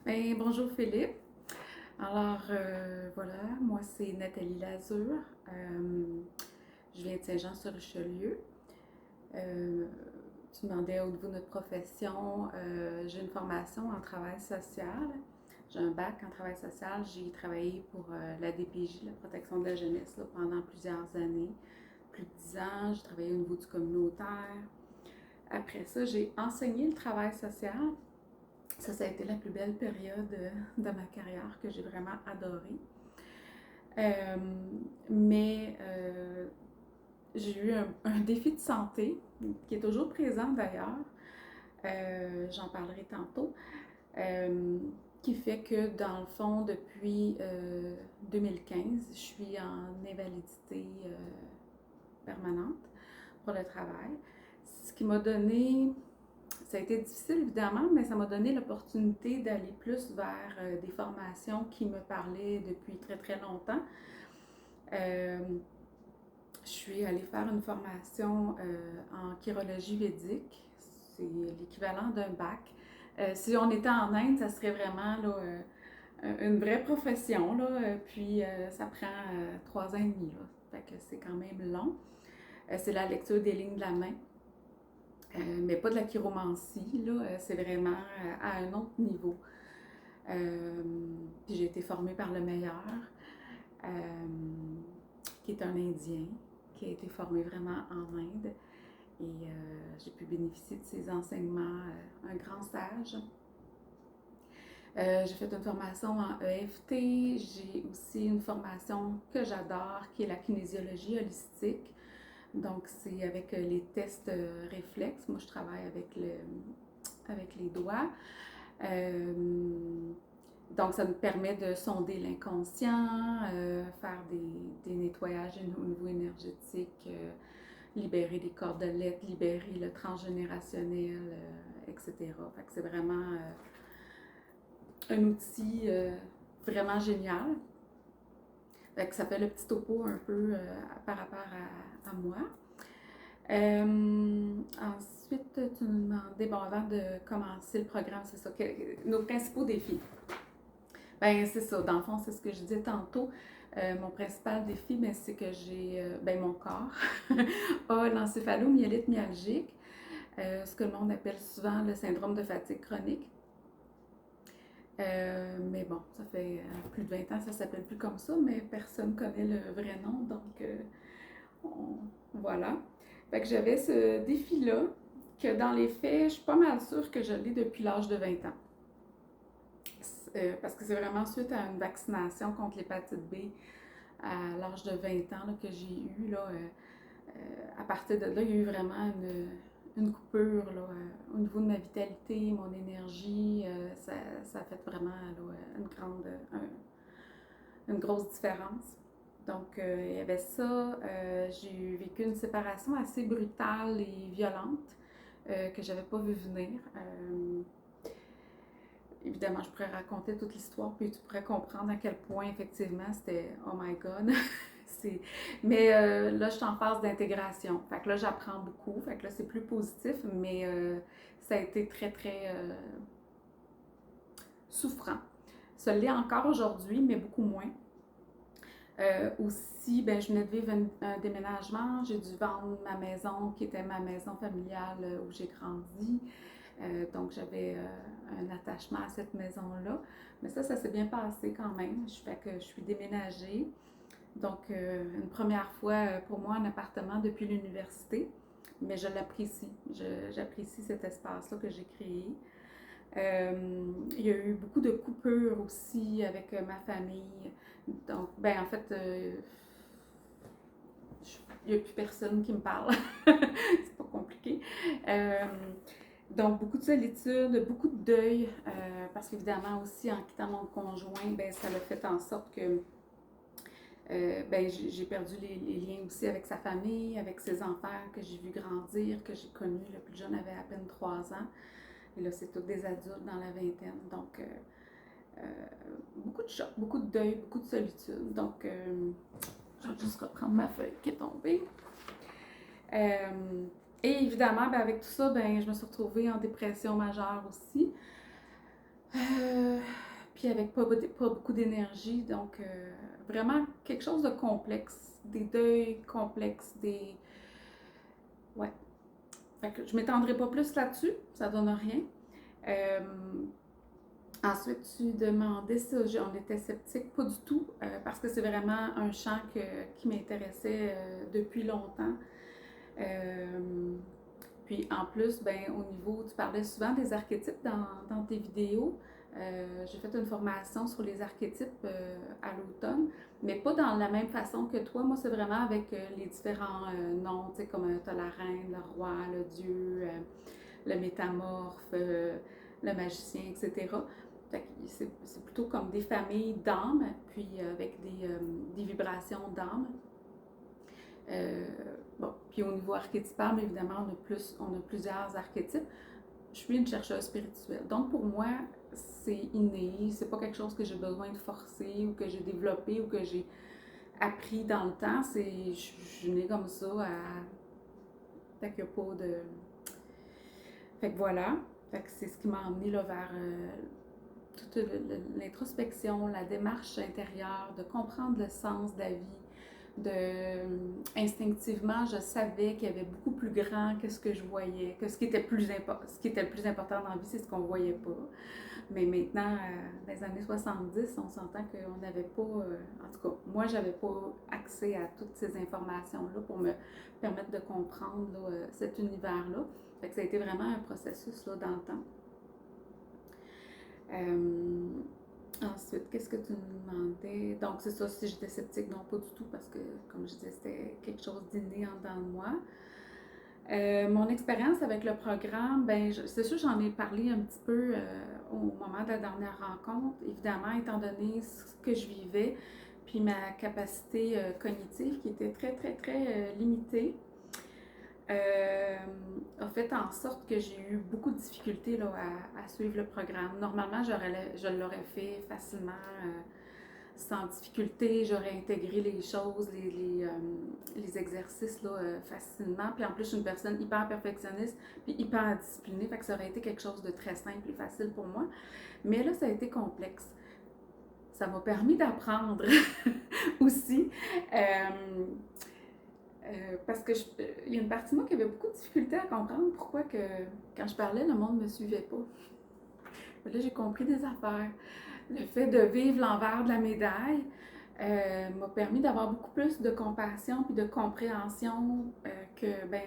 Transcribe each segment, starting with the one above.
Ben, bonjour Philippe. Alors voilà, moi c'est Nathalie Lazure. Je viens de Saint-Jean-sur-Richelieu. Euh, Tu demandais au niveau de notre profession, j'ai une formation en travail social. J'ai un bac en travail social. J'ai travaillé pour la DPJ, la protection de la jeunesse, là, pendant plusieurs années, plus de 10 ans. J'ai travaillé au niveau du communautaire. Après ça, j'ai enseigné le travail social. Ça a été la plus belle période de ma carrière que j'ai vraiment adorée. Euh, mais j'ai eu un défi de santé qui est toujours présent d'ailleurs. J'en parlerai tantôt. Euh, qui fait que dans le fond, depuis 2015, je suis en invalidité permanente pour le travail. Ce qui m'a donné Ça a été difficile évidemment, mais ça m'a donné l'opportunité d'aller plus vers des formations qui me parlaient depuis très très longtemps. Euh, je suis allée faire une formation en chirologie védique. C'est l'équivalent d'un bac. Si on était en Inde, ça serait vraiment là, une vraie profession. Là, puis ça prend 3 ans et demi. Là. Fait que c'est quand même long. C'est la lecture des lignes de la main. Mais pas de la chiromancie, là, c'est vraiment à un autre niveau. Puis j'ai été formée par le meilleur, euh, qui est un Indien, qui a été formé vraiment en Inde. Et j'ai pu bénéficier de ses enseignements, un grand sage. J'ai fait une formation en EFT. J'ai aussi une formation que j'adore, qui est la kinésiologie holistique. Donc, c'est avec les tests réflexes. Moi, je travaille avec les doigts. Euh, donc, ça nous permet de sonder l'inconscient, faire des nettoyages au niveau énergétique, libérer les cordelettes, libérer le transgénérationnel, etc. Fait que c'est vraiment un outil vraiment génial. Fait que ça fait le petit topo un peu par rapport à moi. Ensuite, tu nous demandais, bon, avant de commencer le programme, c'est ça, nos principaux défis. Ben, c'est ça, dans le fond, c'est ce que je disais tantôt. Mon principal défi, ben, c'est que mon corps a l'encéphalomyélite myalgique, ce que le monde appelle souvent le syndrome de fatigue chronique. Mais bon, ça fait plus de 20 ans, ça s'appelle plus comme ça, mais personne connaît le vrai nom, donc voilà. Fait que j'avais ce défi-là, que dans les faits, je suis pas mal sûre que je l'ai depuis l'âge de 20 ans. Parce que c'est vraiment suite à une vaccination contre l'hépatite B à l'âge de 20 ans là, que j'ai eu. Là, à partir de là, il y a eu vraiment une coupure là, au niveau de ma vitalité, mon énergie. Ça a fait vraiment là, une grosse différence. Donc, il y avait ça. J'ai vécu une séparation assez brutale et violente que j'avais pas vu venir. Évidemment, je pourrais raconter toute l'histoire, puis tu pourrais comprendre à quel point, effectivement, c'était oh my God. c'est... Mais là, je suis en phase d'intégration. Fait que là, j'apprends beaucoup. Fait que là, c'est plus positif, mais ça a été très, très souffrant. Ça l'est encore aujourd'hui, mais beaucoup moins. Aussi, ben, je venais de vivre un déménagement. J'ai dû vendre ma maison, qui était ma maison familiale où j'ai grandi. Donc, j'avais un attachement à cette maison-là. Mais ça s'est bien passé quand même. Fait que je suis déménagée. Donc, une première fois pour moi, un appartement depuis l'université. Mais je l'apprécie. J'apprécie cet espace-là que j'ai créé. Il y a eu beaucoup de coupures aussi avec ma famille. Donc, ben en fait, il n'y a plus personne qui me parle. C'est pas compliqué. Euh, donc, beaucoup de solitude, beaucoup de deuil, parce qu'évidemment aussi, en quittant mon conjoint, ben, ça a fait en sorte que ben, j'ai perdu les liens aussi avec sa famille, avec ses enfants que j'ai vu grandir, que j'ai connus. Le plus jeune avait à peine 3 ans. Et là, c'est tous des adultes dans la vingtaine. Donc, euh, beaucoup de choc, beaucoup de deuil, beaucoup de solitude. Donc, je vais juste reprendre ma feuille qui est tombée. Euh, et évidemment, ben, avec tout ça, ben, je me suis retrouvée en dépression majeure aussi. puis avec pas beaucoup d'énergie. Donc, vraiment quelque chose de complexe, des deuils complexes, des... Ouais. Fait que je m'étendrai pas plus là-dessus, ça donne rien. Euh, Ensuite, tu demandais si on était sceptique. Pas du tout, parce que c'est vraiment un champ qui m'intéressait depuis longtemps. Euh, Puis en plus, ben, au niveau, tu parlais souvent des archétypes dans tes vidéos. J'ai fait une formation sur les archétypes à l'automne, mais pas dans la même façon que toi. Moi, c'est vraiment avec les différents noms, tu sais, comme tu as la reine, le roi, le dieu, le métamorphe, le magicien, etc. Fait que c'est plutôt comme des familles d'âmes, puis avec des vibrations d'âmes. Euh, bon, puis au niveau archétypal, évidemment, on a plusieurs archétypes. Je suis une chercheuse spirituelle. Donc pour moi, c'est inné, c'est pas quelque chose que j'ai besoin de forcer ou que j'ai développé ou que j'ai appris dans le temps. Je suis née comme ça. Fait qu'il n'y a pas de. Fait que voilà. Fait que c'est ce qui m'a emmené là, vers toute l'introspection, la démarche intérieure, de comprendre le sens de la vie, instinctivement, je savais qu'il y avait beaucoup plus grand que ce que je voyais, que ce qui était ce qui était le plus important dans la vie, c'est ce qu'on ne voyait pas. Mais maintenant, dans les années 70, on s'entend qu'on n'avait pas, en tout cas, moi, j'avais pas accès à toutes ces informations-là pour me permettre de comprendre là, cet univers-là. Fait que ça a été vraiment un processus là, dans le temps. Ensuite, qu'est-ce que tu me demandais? Donc, c'est ça, si j'étais sceptique, non, pas du tout, parce que, comme je disais, c'était quelque chose d'inné en dedans de moi. Mon expérience avec le programme, ben, c'est sûr, j'en ai parlé un petit peu au moment de la dernière rencontre, évidemment, étant donné ce que je vivais, puis ma capacité cognitive qui était très, très, très limitée. A fait en sorte que j'ai eu beaucoup de difficultés là, à suivre le programme. Normalement, je l'aurais fait facilement, sans difficulté. J'aurais intégré les choses, les exercices là, facilement. Puis en plus, je suis une personne hyper perfectionniste puis hyper disciplinée. Fait que ça aurait été quelque chose de très simple et facile pour moi. Mais là, ça a été complexe. Ça m'a permis d'apprendre aussi. Parce que il y a une partie de moi qui avait beaucoup de difficulté à comprendre pourquoi que quand je parlais, le monde ne me suivait pas. Là, j'ai compris des affaires. Le fait de vivre l'envers de la médaille m'a permis d'avoir beaucoup plus de compassion puis de compréhension que ben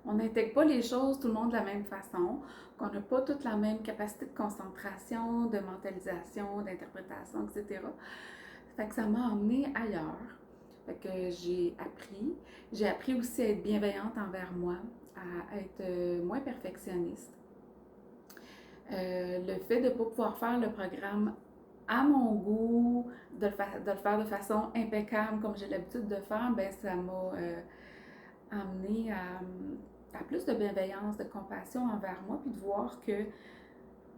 on n'intègre pas les choses tout le monde de la même façon, qu'on n'a pas toute la même capacité de concentration, de mentalisation, d'interprétation, etc. Fait que ça m'a emmenée ailleurs. Fait que j'ai appris. J'ai appris aussi à être bienveillante envers moi, à être moins perfectionniste. Le fait de ne pas pouvoir faire le programme à mon goût, de le faire de façon impeccable comme j'ai l'habitude de faire, ben ça m'a amené à plus de bienveillance, de compassion envers moi, puis de voir que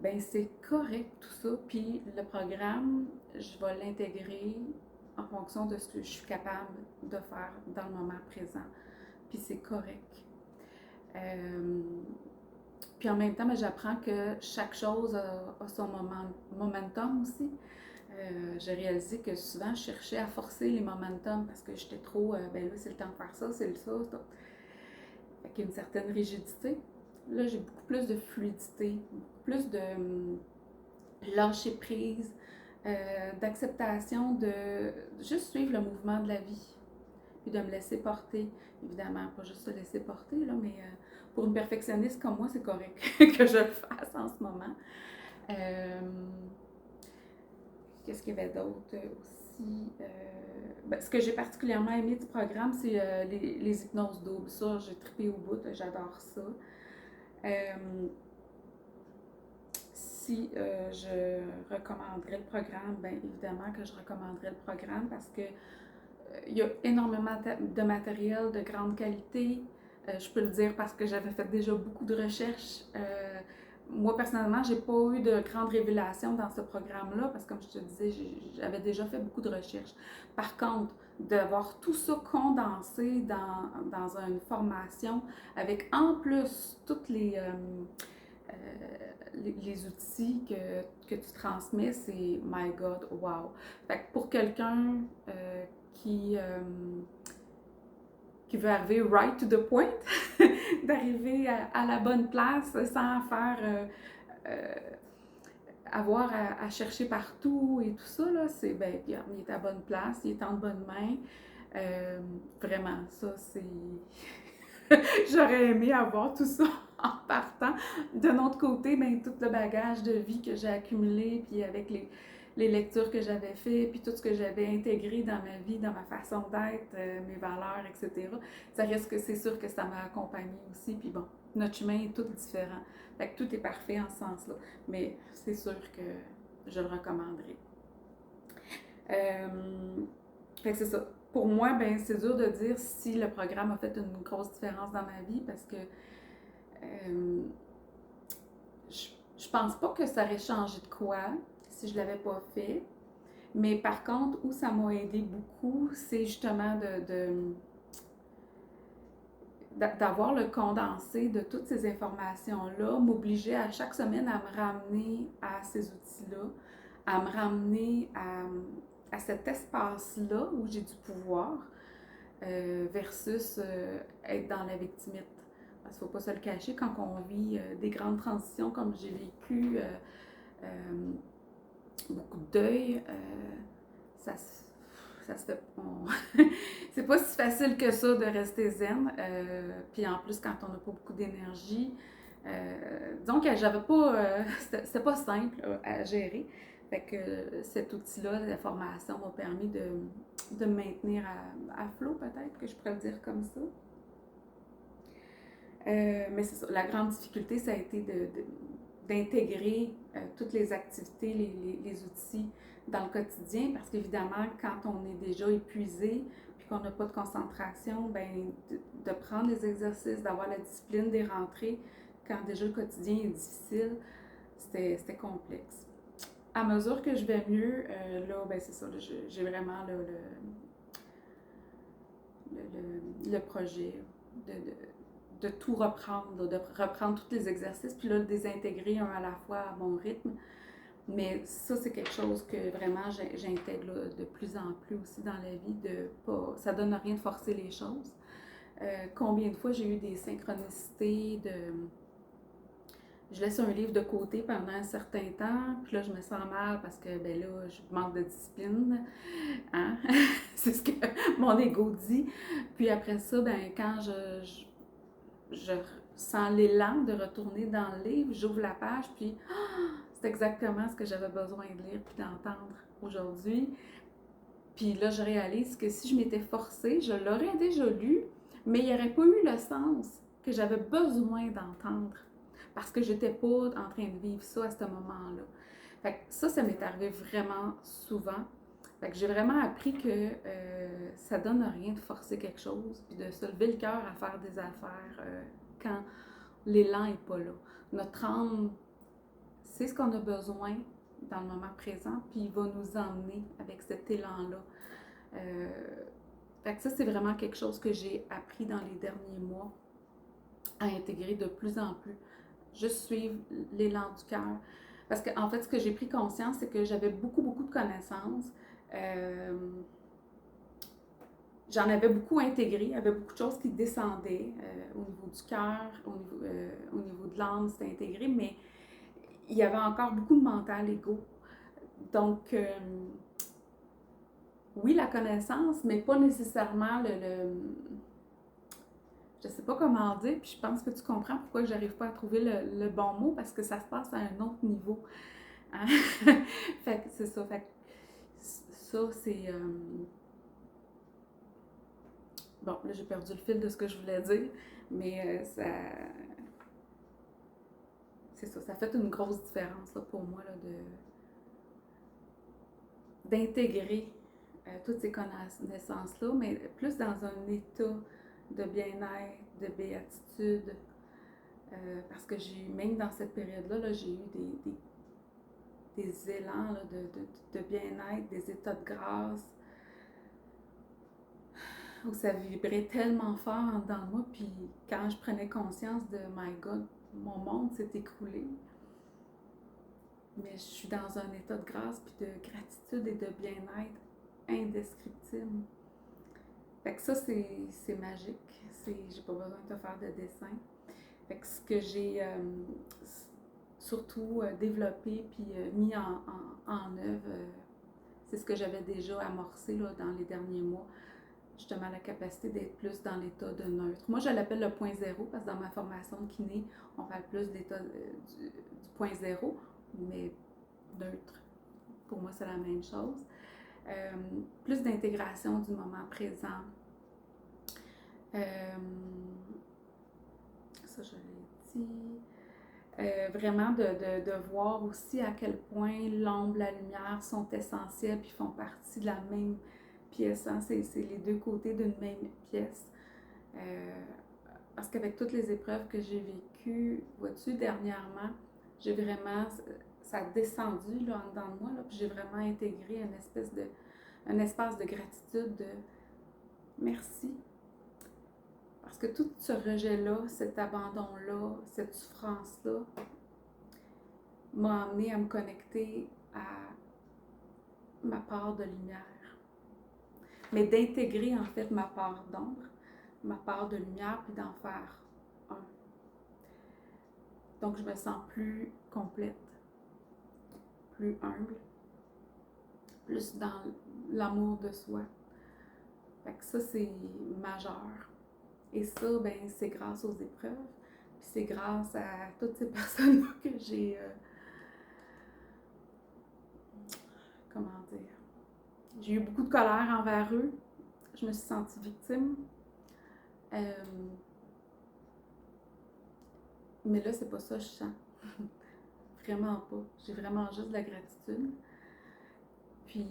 ben c'est correct tout ça, puis le programme, je vais l'intégrer en fonction de ce que je suis capable de faire dans le moment présent, puis c'est correct. Euh, Puis en même temps, ben, j'apprends que chaque chose a son momentum aussi. J'ai réalisé que souvent, je cherchais à forcer les momentum parce que j'étais trop, ben là, c'est le temps de faire ça, c'est ça. Fait qu'il y a une certaine rigidité. Là, j'ai beaucoup plus de fluidité, beaucoup plus de lâcher prise, d'acceptation de juste suivre le mouvement de la vie, puis de me laisser porter. Évidemment, pas juste se laisser porter, là, mais pour une perfectionniste comme moi, c'est correct que je le fasse en ce moment. Euh, Qu'est-ce qu'il y avait d'autre aussi? Ben, ce que j'ai particulièrement aimé du programme, c'est les hypnoses doubles. Ça, j'ai trippé au bout, j'adore ça. Si je recommanderais le programme, bien évidemment que je recommanderais le programme parce que il y a énormément de matériel de grande qualité. Je peux le dire parce que j'avais fait déjà beaucoup de recherches. Moi, personnellement, j'ai pas eu de grandes révélations dans ce programme-là parce que, comme je te disais, j'avais déjà fait beaucoup de recherches. Par contre, d'avoir tout ça condensé dans une formation avec en plus toutes euh, les outils que tu transmets, c'est My God, wow. Fait que pour quelqu'un qui, qui veut arriver right to the point, d'arriver à la bonne place sans faire avoir à chercher partout et tout ça, là, c'est, ben, regarde, il est à bonne place, il est en bonne main. Vraiment, ça, c'est... J'aurais aimé avoir tout ça en partant. D'un autre côté, ben, tout le bagage de vie que j'ai accumulé, puis avec les lectures que j'avais faites, puis tout ce que j'avais intégré dans ma vie, dans ma façon d'être, mes valeurs, etc., ça reste que c'est sûr que ça m'a accompagnée aussi. Puis bon, notre chemin est tout différent. Fait que tout est parfait en ce sens-là. Mais c'est sûr que je le recommanderais. Euh, Fait que c'est ça. Pour moi, ben, c'est dur de dire si le programme a fait une grosse différence dans ma vie parce que euh, je pense pas que ça aurait changé de quoi si je l'avais pas fait. Mais par contre, où ça m'a aidé beaucoup, c'est justement d'avoir le condensé de toutes ces informations-là, m'obliger à chaque semaine à me ramener à ces outils-là, à me ramener à cet espace-là où j'ai du pouvoir versus être dans la victimite. Parce qu'il ne faut pas se le cacher, quand on vit des grandes transitions comme j'ai vécu, beaucoup de deuil, ça se ça se fait. C'est pas si facile que ça de rester zen. Puis en plus, quand on n'a pas beaucoup d'énergie, disons que j'avais pas. C'était pas simple à gérer. Fait que cet outil-là, la formation, m'a permis de me maintenir à flot, peut-être, que je pourrais le dire comme ça. Mais c'est ça, la grande difficulté, ça a été d'intégrer toutes les activités, les outils dans le quotidien, parce qu'évidemment, quand on est déjà épuisé, puis qu'on n'a pas de concentration, ben de prendre les exercices, d'avoir la discipline des rentrées, quand déjà le quotidien est difficile, c'était complexe. À mesure que je vais mieux, là, ben c'est ça, j'ai vraiment le projet de tout reprendre, de reprendre tous les exercices, puis là, de les intégrer un à la fois à mon rythme. Mais ça, c'est quelque chose que vraiment j'intègre de plus en plus aussi dans la vie. De pas, ça donne rien de forcer les choses. Combien de fois j'ai eu des synchronicités de... Je laisse un livre de côté pendant un certain temps, puis là, je me sens mal parce que, ben là, je manque de discipline. Hein? C'est ce que mon ego dit. Puis après ça, ben quand je sens l'élan de retourner dans le livre, j'ouvre la page, puis c'est exactement ce que j'avais besoin de lire puis d'entendre aujourd'hui. Puis là, je réalise que si je m'étais forcée, je l'aurais déjà lu, mais il n'y aurait pas eu le sens que j'avais besoin d'entendre parce que j'étais pas en train de vivre ça à ce moment-là. Fait que ça m'est arrivé vraiment souvent. Fait que j'ai vraiment appris que ça donne rien de forcer quelque chose, puis de se lever le cœur à faire des affaires quand l'élan n'est pas là. Notre âme, c'est ce qu'on a besoin dans le moment présent, puis il va nous emmener avec cet élan-là. Fait que ça, c'est vraiment quelque chose que j'ai appris dans les derniers mois à intégrer de plus en plus. Juste suivre l'élan du cœur. Parce qu'en fait, ce que j'ai pris conscience, c'est que j'avais beaucoup, beaucoup de connaissances. J'en avais beaucoup intégré, il y avait beaucoup de choses qui descendaient au niveau du cœur, au niveau de l'âme, c'était intégré, mais il y avait encore beaucoup de mental ego. Donc, oui, la connaissance, mais pas nécessairement je sais pas comment dire, puis je pense que tu comprends pourquoi j'arrive pas à trouver le bon mot, parce que ça se passe à un autre niveau. Hein? Fait que c'est ça. Fait que ça, c'est... Bon, là, j'ai perdu le fil de ce que je voulais dire, mais ça... C'est ça, ça fait une grosse différence là, pour moi là, d'intégrer toutes ces connaissances-là, mais plus dans un état de bien-être, de béatitude, parce que j'ai même dans cette période-là, là, j'ai eu des élans là, de bien-être, des états de grâce, où ça vibrait tellement fort dans moi, puis quand je prenais conscience de « My God, mon monde s'est écroulé », mais je suis dans un état de grâce puis de gratitude et de bien-être indescriptible. Fait que ça, c'est magique. J'ai pas besoin de te faire de dessin. Fait que ce que j'ai surtout développé puis mis en œuvre, c'est ce que j'avais déjà amorcé là, dans les derniers mois. Justement, la capacité d'être plus dans l'état de neutre. Moi, je l'appelle le point zéro parce que dans ma formation de kiné, on parle plus de l'état du point zéro, mais neutre. Pour moi, c'est la même chose. Plus d'intégration du moment présent. Ça, je l'ai dit. Vraiment de voir aussi à quel point l'ombre et la lumière sont essentielles puis font partie de la même pièce. Hein? C'est les deux côtés d'une même pièce. Parce qu'avec toutes les épreuves que j'ai vécues, vois-tu, dernièrement, j'ai vraiment, ça a descendu là, en dedans de moi, là, puis j'ai vraiment intégré un espace de gratitude, de merci. Parce que tout ce rejet-là, cet abandon-là, cette souffrance-là, m'a amené à me connecter à ma part de lumière. Mais d'intégrer en fait ma part d'ombre, ma part de lumière, puis d'en faire un. Donc je me sens plus complète, plus humble, plus dans l'amour de soi. Fait que ça, c'est majeur. Et ça, ben, c'est grâce aux épreuves. Puis c'est grâce à toutes ces personnes-là que j'ai... comment dire? J'ai eu beaucoup de colère envers eux. Je me suis sentie victime. Mais là, c'est pas ça que je sens. Vraiment pas. J'ai vraiment juste de la gratitude. Puis,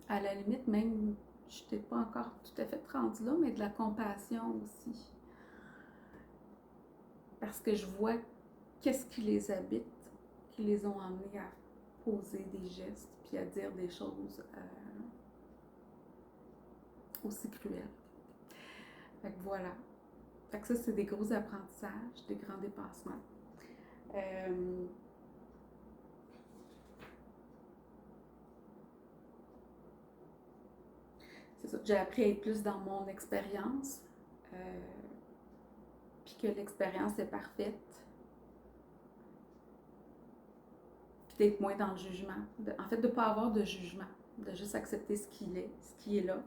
à la limite, même, je n'étais pas encore tout à fait rendue là, mais de la compassion aussi. Parce que je vois qu'est-ce qui les habite, qui les ont amenés à poser des gestes, puis à dire des choses aussi cruelles. Fait que voilà. Fait que ça, c'est des gros apprentissages, des grands dépassements. C'est ça. J'ai appris à être plus dans mon expérience, puis que l'expérience est parfaite, puis d'être moins dans le jugement. En fait, de ne pas avoir de jugement, de juste accepter ce qui est là,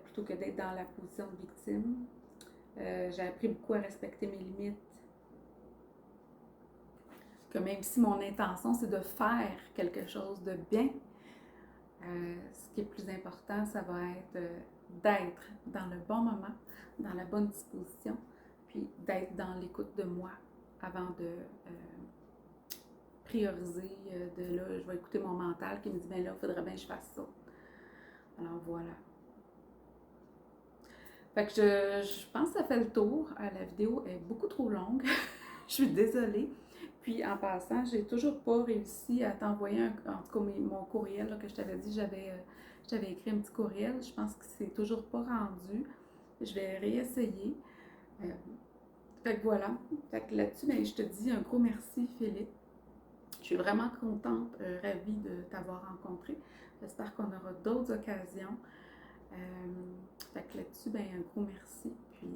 plutôt que d'être dans la position de victime. J'ai appris beaucoup à respecter mes limites, que même si mon intention c'est de faire quelque chose de bien, ce qui est plus important, ça va être d'être dans le bon moment, dans la bonne disposition, puis d'être dans l'écoute de moi avant de prioriser, de là, je vais écouter mon mental qui me dit, ben là, il faudrait bien que je fasse ça. Alors voilà. Fait que je pense que ça fait le tour. La vidéo est beaucoup trop longue. Je suis désolée. Puis en passant, j'ai toujours pas réussi à t'envoyer en tout cas mon courriel là, que je t'avais dit, j'avais écrit un petit courriel. Je pense que c'est toujours pas rendu. Je vais réessayer. Fait que voilà. Fait que là-dessus, ben, je te dis un gros merci, Philippe. Je suis vraiment contente, ravie de t'avoir rencontré. J'espère qu'on aura d'autres occasions. Fait que là-dessus, ben, un gros merci. Puis